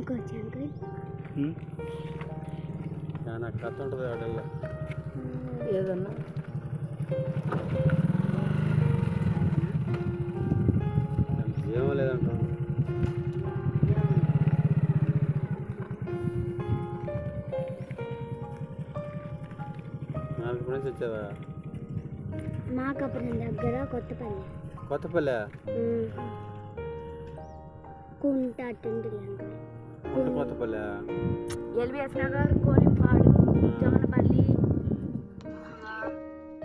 అమ్ముకోవచ్చు అంకుల్. నాకు కథ ఉంటుంది వాడల్లో ఏదన్నా జీవం లేదంటా. నాలుగు నుంచి వచ్చావా? మాకాపురం దగ్గర కొత్తపల్లి. కొత్తపల్లి కుంట అట్టుంటుంది uncle. Kothapalli LBS Nagar, Kolipadu, Jamanapalli.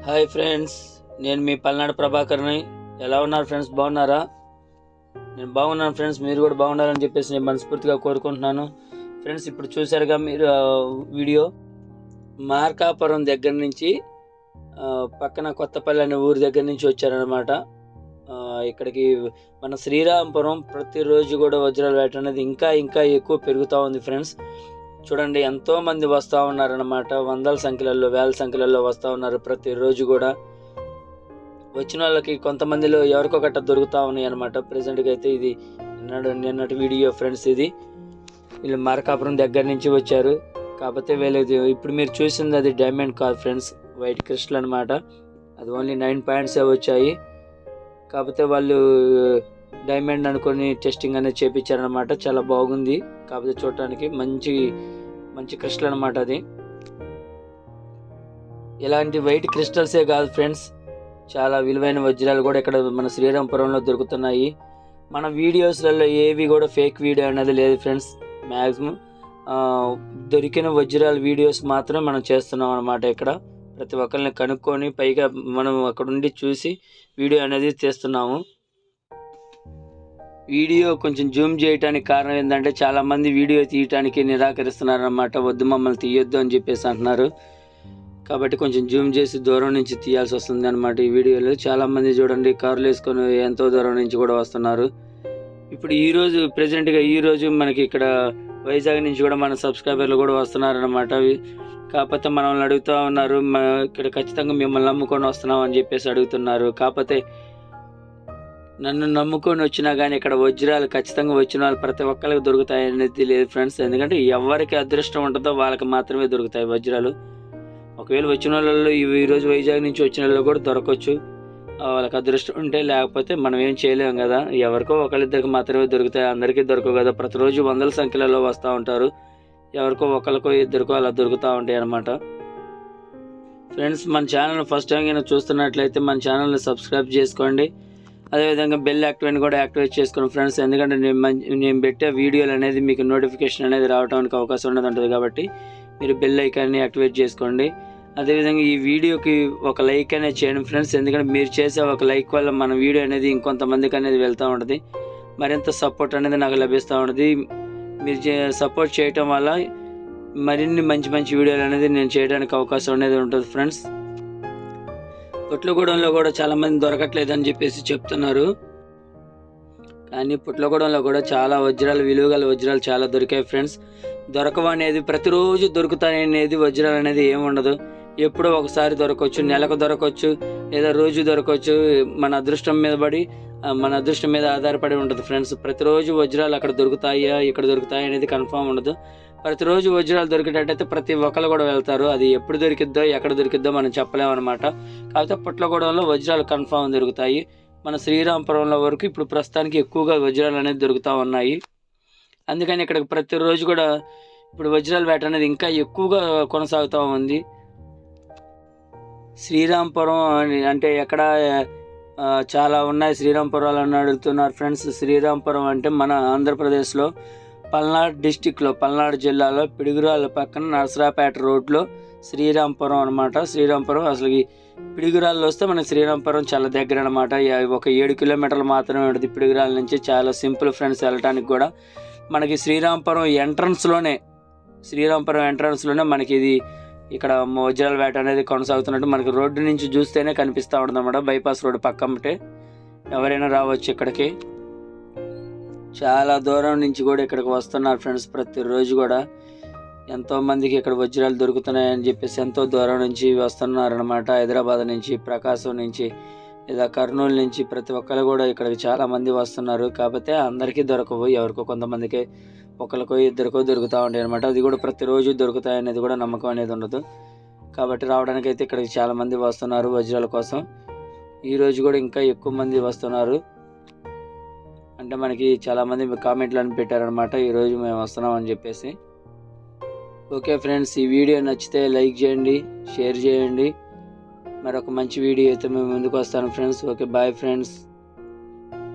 Hi friends, నేను మీ పల్నాడు ప్రభాకర్ని. ఎలా ఉన్నారు ఫ్రెండ్స్? బాగున్నారా? నేను బాగున్నాను ఫ్రెండ్స్. మీరు కూడా బాగుండాలని చెప్పేసి నేను మనస్ఫూర్తిగా కోరుకుంటున్నాను. ఫ్రెండ్స్, ఇప్పుడు చూసారుగా మీరు వీడియో. మార్కాపురం దగ్గర నుంచి పక్కన కొత్తపల్లి అనే ఊరి దగ్గర నుంచి వచ్చారనమాట. ఇక్కడికి మన శ్రీరాంపురం ప్రతిరోజు కూడా వజ్రాల వేట అనేది ఇంకా ఇంకా ఎక్కువ పెరుగుతూ ఉంది ఫ్రెండ్స్. చూడండి, ఎంతోమంది వస్తూ ఉన్నారనమాట. వందల సంఖ్యలలో, వేల సంఖ్యలలో వస్తూ ఉన్నారు ప్రతిరోజు కూడా. వచ్చిన వాళ్ళకి కొంతమందిలో ఎవరికొకట దొరుకుతూ ఉన్నాయి అనమాట. ప్రజెంట్గా అయితే ఇది నిన్నటి వీడియో ఫ్రెండ్స్. ఇది వీళ్ళు మార్కాపురం దగ్గర నుంచి వచ్చారు. కాకపోతే వీళ్ళది ఇప్పుడు మీరు చూసింది అది డైమండ్ కాదు ఫ్రెండ్స్, వైట్ క్రిస్టల్ అనమాట. అది ఓన్లీ 9 పాయింట్సే వచ్చాయి. కాకపోతే వాళ్ళు డైమండ్ అనుకొని టెస్టింగ్ అనేది చేయించారనమాట. చాలా బాగుంది. కాకపోతే చూడటానికి మంచి మంచి క్రిస్టల్ అనమాట. అది ఇలాంటి వైట్ క్రిస్టల్సే కాదు ఫ్రెండ్స్, చాలా విలువైన వజ్రాలు కూడా ఇక్కడ మన శ్రీరాంపురంలో దొరుకుతున్నాయి. మన వీడియోస్లలో ఏవి కూడా ఫేక్ వీడియో అనేది లేదు ఫ్రెండ్స్. మ్యాక్సిమం దొరికిన వజ్రాల వీడియోస్ మాత్రం మనం చేస్తున్నాం అనమాట. ఇక్కడ ప్రతి ఒక్కరిని కనుక్కొని పైగా మనం అక్కడ ఉండి చూసి వీడియో అనేది తీస్తున్నాము. వీడియో కొంచెం జూమ్ చేయడానికి కారణం ఏంటంటే చాలామంది వీడియో తీయటానికి నిరాకరిస్తున్నారు అన్నమాట. వద్దు, మమ్మల్ని తీయొద్దు అని చెప్పేసి అంటున్నారు. కాబట్టి కొంచెం జూమ్ చేసి దూరం నుంచి తీయాల్సి వస్తుంది అనమాట. ఈ వీడియోలో చాలామంది చూడండి కార్లు వేసుకొని ఎంతో దూరం నుంచి కూడా వస్తున్నారు. ఇప్పుడు ఈరోజు ప్రజెంట్గా ఈరోజు మనకి ఇక్కడ వైజాగ్ నుంచి కూడా మన సబ్స్క్రైబర్లు కూడా వస్తున్నారు అనమాట. కాకపోతే మనల్ని అడుగుతూ ఉన్నారు, ఇక్కడ ఖచ్చితంగా మిమ్మల్ని నమ్ముకొని వస్తున్నాం అని చెప్పేసి అడుగుతున్నారు. కాకపోతే నన్ను నమ్ముకొని వచ్చినా కానీ ఇక్కడ వజ్రాలు ఖచ్చితంగా వచ్చిన వాళ్ళు ప్రతి ఒక్కరికి దొరుకుతాయి అనేది లేదు ఫ్రెండ్స్. ఎందుకంటే ఎవరికి అదృష్టం ఉంటుందో వాళ్ళకి మాత్రమే దొరుకుతాయి వజ్రాలు. ఒకవేళ వచ్చిన వాళ్ళు ఈరోజు వైజాగ్ నుంచి వచ్చిన వాళ్ళు కూడా దొరకవచ్చు, వాళ్ళకి అదృష్టం ఉంటే. లేకపోతే మనం ఏం చేయలేము కదా. ఎవరికో ఒకరిద్దరికి మాత్రమే దొరుకుతాయి, అందరికీ దొరకవు కదా. ప్రతిరోజు వందల సంఖ్యలలో వస్తూ ఉంటారు. ఎవరికో ఒకరికో ఇద్దరికో అలా దొరుకుతూ ఉంటాయి అన్నమాట. ఫ్రెండ్స్, మన ఛానల్ ఫస్ట్ టైం అయినా చూస్తున్నట్లయితే మన ఛానల్ని సబ్స్క్రైబ్ చేసుకోండి. అదేవిధంగా బెల్ కూడా యాక్టివేట్ చేసుకోండి ఫ్రెండ్స్. ఎందుకంటే నేను పెట్టే వీడియోలు అనేది మీకు నోటిఫికేషన్ అనేది రావడానికి అవకాశం ఉంటుంది. కాబట్టి మీరు బెల్ ఐకాన్ని యాక్టివేట్ చేసుకోండి. అదేవిధంగా ఈ వీడియోకి ఒక లైక్ అనేది చేయండి ఫ్రెండ్స్. ఎందుకంటే మీరు చేసే ఒక లైక్ వల్ల మన వీడియో అనేది ఇంకొంతమందికి అనేది వెళ్తూ ఉంటుంది, మరింత సపోర్ట్ అనేది నాకు లభిస్తూ ఉంటుంది. మీరు సపోర్ట్ చేయటం వల్ల మరిన్ని మంచి మంచి వీడియోలు అనేది నేను చేయడానికి అవకాశం అనేది ఉంటుంది ఫ్రెండ్స్. పుట్లగూడెంలో కూడా చాలామంది దొరకట్లేదని చెప్పేసి చెప్తున్నారు. కానీ పుట్లగూడెంలో కూడా చాలా వజ్రాలు, విలువగల వజ్రాలు చాలా దొరికాయి ఫ్రెండ్స్. దొరకవు అనేది, ప్రతిరోజు దొరుకుతాయి అనేది వజ్రాలు అనేది ఏముండదు. ఎప్పుడో ఒకసారి దొరకవచ్చు, నెలకు దొరకవచ్చు, లేదా రోజు దొరకవచ్చు. మన అదృష్టం మీద పడి, మన అదృష్టం మీద ఆధారపడి ఉంటుంది ఫ్రెండ్స్. ప్రతిరోజు వజ్రాలు అక్కడ దొరుకుతాయా ఇక్కడ దొరుకుతాయి అనేది కన్ఫామ్ ఉండదు. ప్రతిరోజు వజ్రాలు దొరికేటట్టయితే ప్రతి ఒక్కరు కూడా వెళ్తారు. అది ఎప్పుడు దొరికిద్దో ఎక్కడ దొరికిద్దో మనం చెప్పలేము అనమాట. కాకపోతే పుట్లగూడెంలో వజ్రాలు కన్ఫామ్ దొరుకుతాయి. మన శ్రీరాంపురంలో వరకు ఇప్పుడు ప్రస్తుతానికి ఎక్కువగా వజ్రాలు అనేది దొరుకుతూ ఉన్నాయి. అందుకని ఇక్కడ ప్రతిరోజు కూడా ఇప్పుడు వజ్రాల వేట అనేది ఇంకా ఎక్కువగా కొనసాగుతూ ఉంది. శ్రీరాంపురం అంటే ఎక్కడ చాలా ఉన్నాయి శ్రీరాంపురాలు అని అడుగుతున్నారు ఫ్రెండ్స్. శ్రీరాంపురం అంటే మన ఆంధ్రప్రదేశ్లో పల్నాడు డిస్టిక్లో, పల్నాడు జిల్లాలో పిడుగురాళ్ళ పక్కన నరసరాపేట రోడ్లో శ్రీరాంపురం అనమాట. శ్రీరాంపురం అసలు పిడుగురాళ్ళు వస్తే మనకి శ్రీరాంపురం చాలా దగ్గర అనమాట. ఒక 7 కిలోమీటర్లు మాత్రమే ఉంటుంది పిడుగురాళ్ళ నుంచి. చాలా సింపుల్ ఫ్రెండ్స్ వెళ్ళటానికి కూడా. మనకి శ్రీరాంపురం ఎంట్రన్స్లోనే మనకి ఇది ఇక్కడ వజ్రాల వేట అనేది కొనసాగుతున్నట్టు మనకి రోడ్డు నుంచి చూస్తేనే కనిపిస్తూ ఉంటుంది అన్నమాట. బైపాస్ రోడ్డు పక్కమ్మటే ఎవరైనా రావచ్చు ఇక్కడికి. చాలా దూరం నుంచి కూడా ఇక్కడికి వస్తున్నారు ఫ్రెండ్స్. ప్రతిరోజు కూడా ఎంతోమందికి ఇక్కడ వజ్రాలు దొరుకుతున్నాయని చెప్పేసి ఎంతో దూరం నుంచి వస్తున్నారనమాట. హైదరాబాద్ నుంచి, ప్రకాశం నుంచి, లేదా కర్నూలు నుంచి ప్రతి ఒక్కరు కూడా ఇక్కడికి చాలామంది వస్తున్నారు. కాకపోతే అందరికీ దొరకవు, ఎవరికో కొంతమందికి ఒకరికో ఇద్దరికో దొరుకుతూ ఉంటాయి అనమాట. అది కూడా ప్రతిరోజు దొరుకుతాయి అనేది కూడా నమ్మకం అనేది ఉండదు. కాబట్టి రావడానికి అయితే ఇక్కడికి చాలామంది వస్తున్నారు వజ్రాల కోసం. ఈరోజు కూడా ఇంకా ఎక్కువ మంది వస్తున్నారు. అంటే మనకి చాలామంది కామెంట్లు అని పెట్టారనమాట, ఈరోజు మేము వస్తున్నాం అని చెప్పేసి. ఓకే ఫ్రెండ్స్, ఈ వీడియో నచ్చితే లైక్ చేయండి, షేర్ చేయండి. మరొక మంచి వీడియో అయితే మేము ముందుకు వస్తాను ఫ్రెండ్స్. Okay, bye friends.